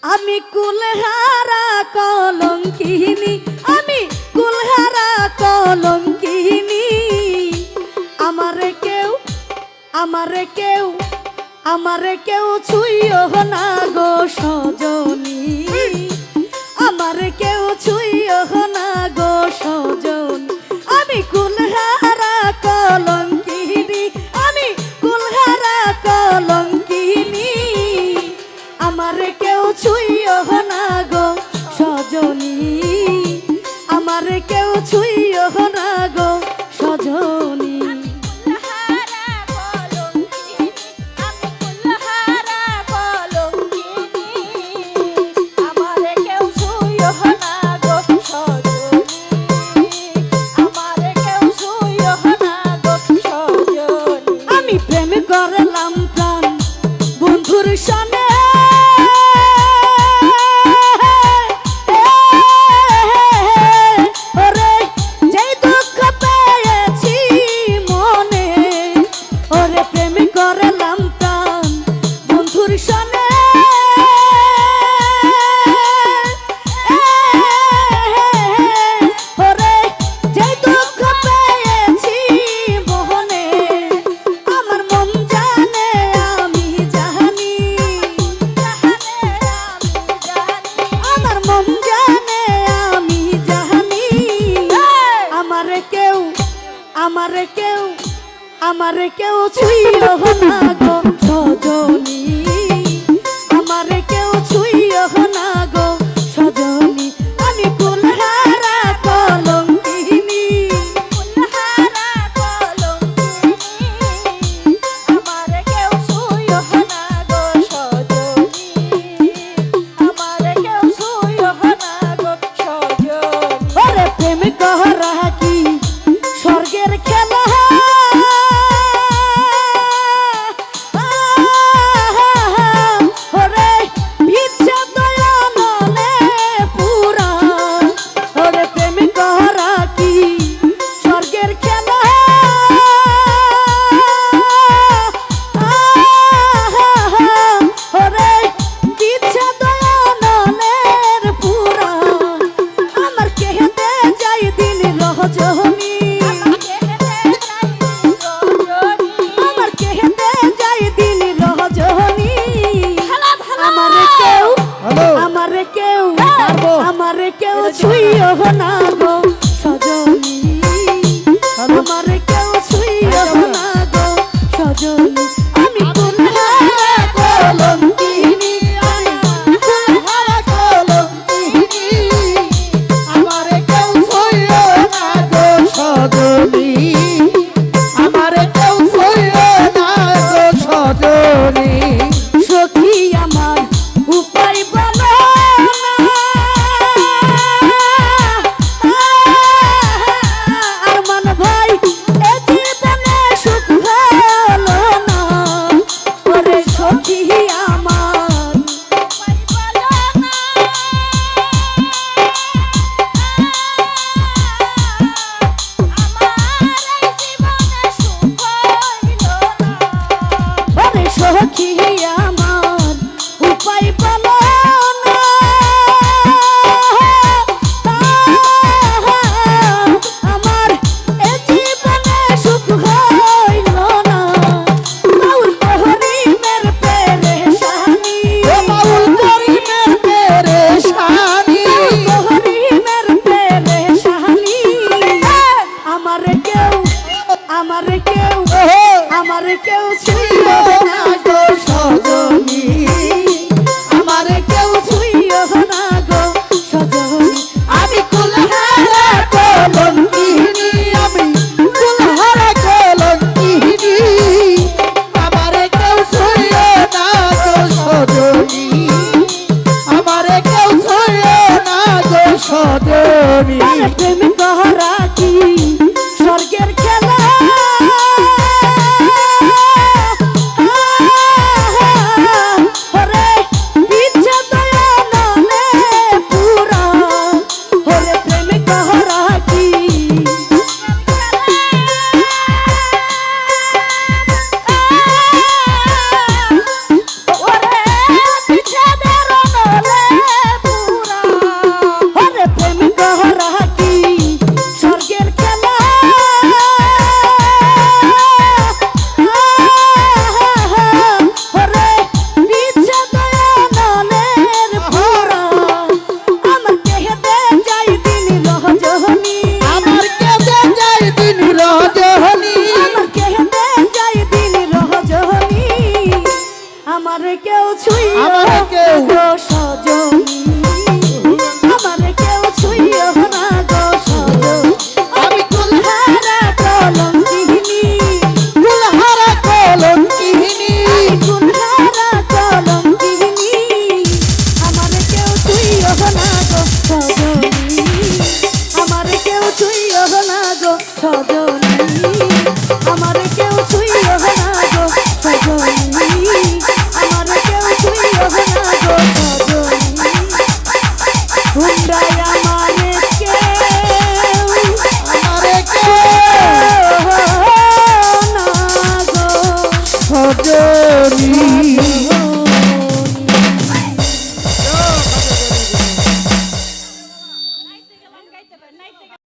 আমি কুলহারা কলঙ্কিনী, আমি কুলহারা কলঙ্কিনী। আমারে কেউ আমারে কেউ আমারে কেউ ছুঁইও না গো সজনী, আমারে কেউ ছুঁইও না গো সজনী। আমি কুলহারা কলঙ্কিনী, আমি কুলহারা কলঙ্কিনী। আমারে কেউ ছুঁইও না গো সজনী, আমারে কেউ ছুঁইও না গো সজনী। করলাম প্রাণ বন্ধুর সনে, ওরে যেই দুঃখ পেয়েছি মনে, ওরে প্রেম করলাম প্রাণ বন্ধুর সনে। ওরে যেই দুঃখ পেয়েছি মনে, আমার মন জানে আমি জানি, আমার মন জানে আমি জানি। আমারে কেউ আমারে কেউ আমারে কেউ ছুঁইও না গো সজনী, আমারে কেউ ছুঁইও না গো সজনী। আমি কুলহারা কলঙ্কিনী, কুলহারা কলঙ্কিনী। আমারে কেউ ছুঁইও না গো সজনী, আমারে কেউ ছুঁইও না গো সজনী। ওরে প্রেম করা কি স্বর্গের খেলা, ওরে ভিক্ষা দয়া নলে পুরা। ওরে প্রেম করা কি স্বর্গের খেলা, ওরে ভিক্ষা দয়া নলের পুরা। আমার কেহেতে যাই দিন রজনী, আমার কেহেতে যাই দিন রজনী। আমারে কেউ আমারে কেউ আমারে কেউ ছুঁইও না